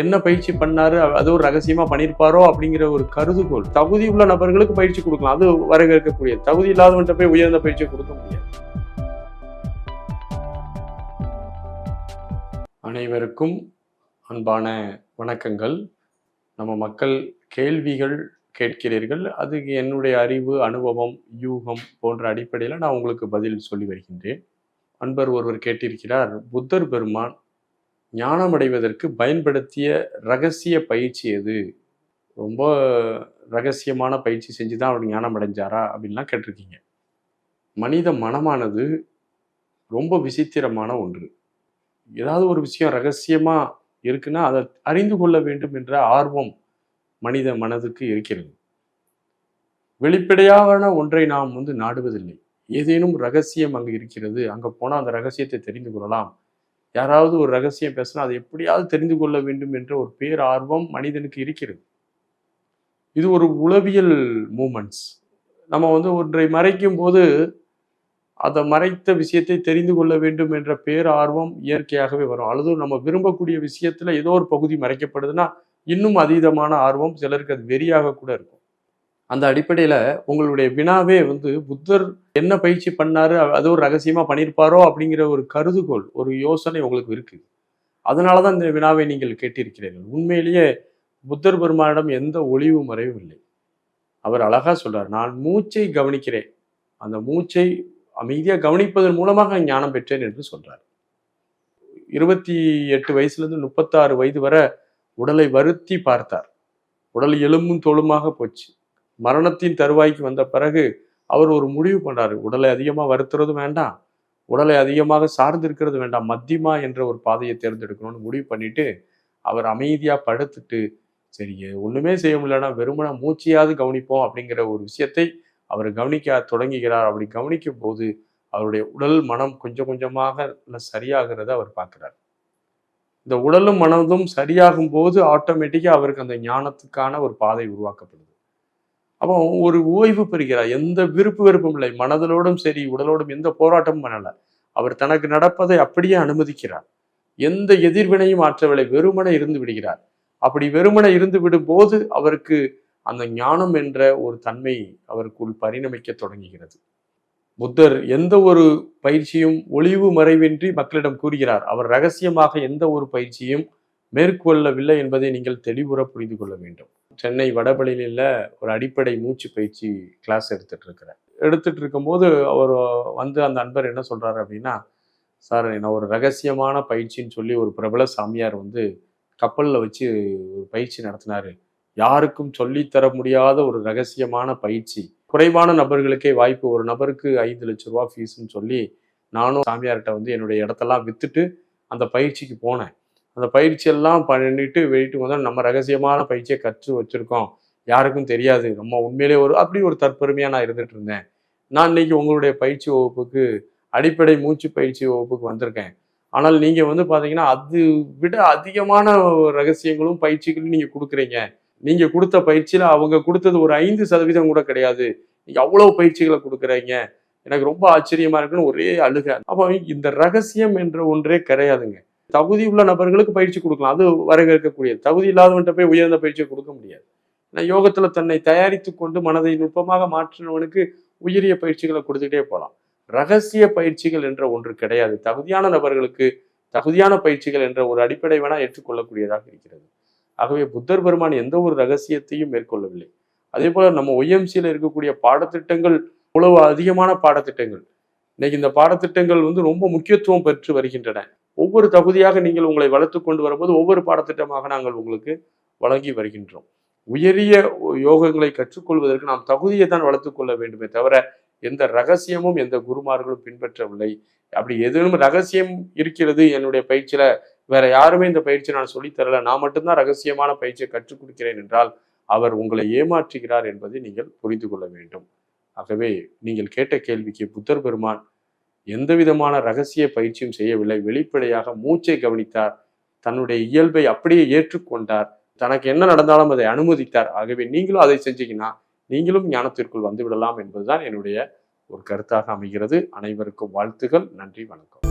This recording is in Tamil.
என்ன பயிற்சி பண்ணாரு, அது ஒரு ரகசியமா பண்ணியிருப்பாரோ அப்படிங்கிற ஒரு கருதுகோள். தகுதி உள்ள நபர்களுக்கு பயிற்சி கொடுக்கலாம், அது வரவேற்கக்கூடியது. தகுதி இல்லாதவன்கிட்ட போய் உயர்ந்த பயிற்சியை கொடுக்க முடியாது. அனைவருக்கும் அன்பான வணக்கங்கள். நம்ம மக்கள் கேள்விகள் கேட்கிறீர்கள், அதுக்கு என்னுடைய அறிவு, அனுபவம், யூகம் போன்ற அடிப்படையில் நான் உங்களுக்கு பதில் சொல்லி வருகின்றேன். அன்பர் ஒருவர் கேட்டிருக்கிறார், புத்தர் பெருமான் ஞானம் அடைவதற்கு பயன்படுத்திய ரகசிய பயிற்சி எது? ரொம்ப ரகசியமான பயிற்சி செஞ்சு தான் அவர் ஞானம் அடைஞ்சாரா அப்படின்லாம் கேட்டிருக்கீங்க. மனித மனமானது ரொம்ப விசித்திரமான ஒன்று. ஏதாவது ஒரு விஷயம் ரகசியமா இருக்குன்னா அதை அறிந்து கொள்ள வேண்டும் என்ற ஆர்வம் மனித மனதுக்கு இருக்கிறது. வெளிப்படையான ஒன்றை நாம் நாடுவதில்லை. ஏதேனும் ரகசியம் அங்கு இருக்கிறது, அங்க போனா அந்த ரகசியத்தை தெரிந்து கொள்ளலாம். யாராவது ஒரு ரகசியம் பேசினா அதை எப்படியாவது தெரிந்து கொள்ள வேண்டும் என்ற ஒரு பேரார்வம் மனிதனுக்கு இருக்கிறது. இது ஒரு உளவியல் மூமெண்ட்ஸ். நம்ம ஒன்றை மறைக்கும் போது அதை மறைத்த விஷயத்தை தெரிந்து கொள்ள வேண்டும் என்ற பேரார்வம் இயற்கையாகவே வரும். அல்லது நம்ம விரும்பக்கூடிய விஷயத்துல ஏதோ ஒரு பகுதி மறைக்கப்படுதுன்னா இன்னும் அதீதமான ஆர்வம், சிலருக்கு அது வெறியாக கூட இருக்கும். அந்த அடிப்படையில உங்களுடைய வினாவே புத்தர் என்ன பயிற்சி பண்ணாரு, அது ஒரு ரகசியமா பண்ணியிருப்பாரோ அப்படிங்கிற ஒரு கருதுகோள், ஒரு யோசனை உங்களுக்கு இருக்கு. அதனாலதான் இந்த வினாவை நீங்கள் கேட்டிருக்கிறீர்கள். உண்மையிலேயே புத்தர் பெருமானிடம் எந்த ஒளிவு மறைவும் இல்லை. அவர் அழகா சொல்றார், நான் மூச்சை கவனிக்கிறேன், அந்த மூச்சை அமைதியா கவனிப்பதன் மூலமாக ஞானம் பெற்றேன் என்று சொல்றார். 28 வயசுல இருந்து 36 வயது வரை உடலை வருத்தி பார்த்தார். உடல் எலும்பும் தோலுமாக போச்சு. மரணத்தின் தருவாய்க்கு வந்த பிறகு அவர் ஒரு முடிவு பண்றாரு, உடலை அதிகமா வருத்துறதும் வேண்டாம், உடலை அதிகமாக சார்ந்து இருக்கிறது வேண்டாம், மத்தியமா என்ற ஒரு பாதையை தேர்ந்தெடுக்கணும்னு முடிவு பண்ணிட்டு அவர் அமைதியா படுத்துட்டு, சரி ஒண்ணுமே செய்ய முடியலன்னா வெறுமன மூச்சையாவது கவனிப்போம் அப்படிங்கிற ஒரு விஷயத்தை அவர் கவனிக்க தொடங்குகிறார். அப்படி கவனிக்கும் போது அவருடைய உடல் மனம் கொஞ்சம் கொஞ்சமாக சரியாகிறத அவர் பார்க்கிறார். இந்த உடலும் மனதும் சரியாகும் போது ஆட்டோமேட்டிக்கா அவருக்கு அந்த ஞானத்துக்கான ஒரு பாதை உருவாக்கப்படுது. அப்போ ஒரு ஓய்வு பெறுகிறார். எந்த விருப்பு வெறுப்பும் இல்லை, மனதலோடும் சரி உடலோடும் எந்த போராட்டமும் பண்ணல. அவர் தனக்கு நடப்பதை அப்படியே அனுமதிக்கிறார். எந்த எதிர்வினையும் ஆற்றவில்லை, வெறுமனை இருந்து விடுகிறார். அப்படி வெறுமனை இருந்து விடும் போது அவருக்கு அந்த ஞானம் என்ற ஒரு தன்மை அவருக்குள் பரிணமிக்க தொடங்குகிறது. புத்தர் எந்த ஒரு பயிற்சியும் ஒளிவு மறைவின்றி மக்களிடம் கூறுகிறார். அவர் ரகசியமாக எந்த ஒரு பயிற்சியும் மேற்கொள்ளவில்லை என்பதை நீங்கள் தெளிவுற புரிந்து கொள்ள வேண்டும். சென்னை வடபழனியில் ஒரு அடிப்படை மூச்சு பயிற்சி கிளாஸ் எடுத்துட்டு இருக்கும்போது அவர் அந்த அன்பர் என்ன சொல்றாரு அப்படின்னா, சார் நான் ஒரு ரகசியமான பயிற்சின்னு சொல்லி ஒரு பிரபல சாமியார் கப்பலில் வச்சு ஒரு பயிற்சி நடத்தினாரு. யாருக்கும் சொல்லித்தர முடியாத ஒரு ரகசியமான பயிற்சி, குறைவான நபர்களுக்கே வாய்ப்பு, ஒரு நபருக்கு 5 லட்சம் ரூபா ஃபீஸ்ன்னு சொல்லி நானும் சாமியார்கிட்ட என்னுடைய இடத்தெல்லாம் வித்துட்டு அந்த பயிற்சிக்கு போனேன். அந்த பயிற்சியெல்லாம் பண்ணிட்டு வெளியிட்டு வந்தால் நம்ம ரகசியமான பயிற்சியை கற்று வச்சிருக்கோம், யாருக்கும் தெரியாது, நம்ம உண்மையிலே அப்படி ஒரு தற்பெருமையாக நான் இருந்துட்டு இருந்தேன். நான் இன்னைக்கு உங்களுடைய பயிற்சி வகுப்புக்கு, அடிப்படை மூச்சு பயிற்சி வகுப்புக்கு வந்திருக்கேன். ஆனால் நீங்க பார்த்தீங்கன்னா அது விட அதிகமான ரகசியங்களும் பயிற்சிகளும் நீங்க கொடுக்குறீங்க. நீங்க கொடுத்த பயிற்சியில அவங்க கொடுத்தது ஒரு 5% கூட கிடையாது. நீங்க அவ்வளவு பயிற்சிகளை கொடுக்குறீங்க, எனக்கு ரொம்ப ஆச்சரியமா இருக்குன்னு ஒரே அழுக. அப்போ இந்த ரகசியம் என்ற ஒன்றே கிடையாதுங்க. தகுதி உள்ள நபர்களுக்கு பயிற்சி கொடுக்கலாம், அது வரவேற்கக்கூடியது. தகுதி இல்லாதவன்கிட்ட போய் உயர்ந்த பயிற்சியை கொடுக்க முடியாது. ஏன்னா யோகத்துல தன்னை தயாரித்து கொண்டு மனதை நுட்பமாக மாற்றினவனுக்கு உயரிய பயிற்சிகளை கொடுத்துட்டே போகலாம். ரகசிய பயிற்சிகள் என்ற ஒன்று கிடையாது. தகுதியான நபர்களுக்கு தகுதியான பயிற்சிகள் என்ற ஒரு அடிப்படை வேணா ஏற்றுக்கொள்ளக்கூடியதாக இருக்கிறது. ஆகவே புத்தர் பெருமான் எந்த ஒரு ரகசியத்தையும் மேற்கொள்ளவில்லை. அதே போல நம்ம ஒய்எம்சியில இருக்கக்கூடிய பாடத்திட்டங்கள் அவ்வளவு அதிகமான பாடத்திட்டங்கள். இன்னைக்கு இந்த பாடத்திட்டங்கள் ரொம்ப முக்கியத்துவம் பெற்று வருகின்றன. ஒவ்வொரு தகுதியாக நீங்கள் உங்களை வளர்த்து கொண்டு வரும்போது ஒவ்வொரு பாடத்திட்டமாக நாங்கள் உங்களுக்கு வழங்கி வருகின்றோம். உயரிய யோகங்களை கற்றுக்கொள்வதற்கு நாம் தகுதியை தான் வளர்த்து கொள்ள வேண்டுமே தவிர எந்த ரகசியமும் எந்த குருமார்களும் பின்பற்றவில்லை. அப்படி எதுவும் ரகசியம் இருக்கிறது என்னுடைய பயிற்சியில, வேற யாருமே இந்த பயிற்சி நான் சொல்லித்தரல, நான் மட்டும்தான் ரகசியமான பயிற்சியை கற்றுக் கொடுக்கிறேன் என்றால் அவர் உங்களை ஏமாற்றுகிறார் என்பதை நீங்கள் புரிந்து கொள்ள வேண்டும். ஆகவே நீங்கள் கேட்ட கேள்விக்கு புத்தர் பெருமான் எந்த விதமான ரகசிய பயிற்சியும் செய்யவில்லை. வெளிப்படையாக மூச்சை கவனித்தார், தன்னுடைய இயல்பை அப்படியே ஏற்றுக்கொண்டார், தனக்கு என்ன நடந்தாலும் அதை அனுமதித்தார். ஆகவே நீங்களும் அதை செஞ்சீங்கன்னா நீங்களும் ஞானத்திற்குள் வந்து விடலாம் என்பதுதான் என்னுடைய ஒரு கருத்தாக அமைகிறது. அனைவருக்கும் வாழ்த்துகள். நன்றி, வணக்கம்.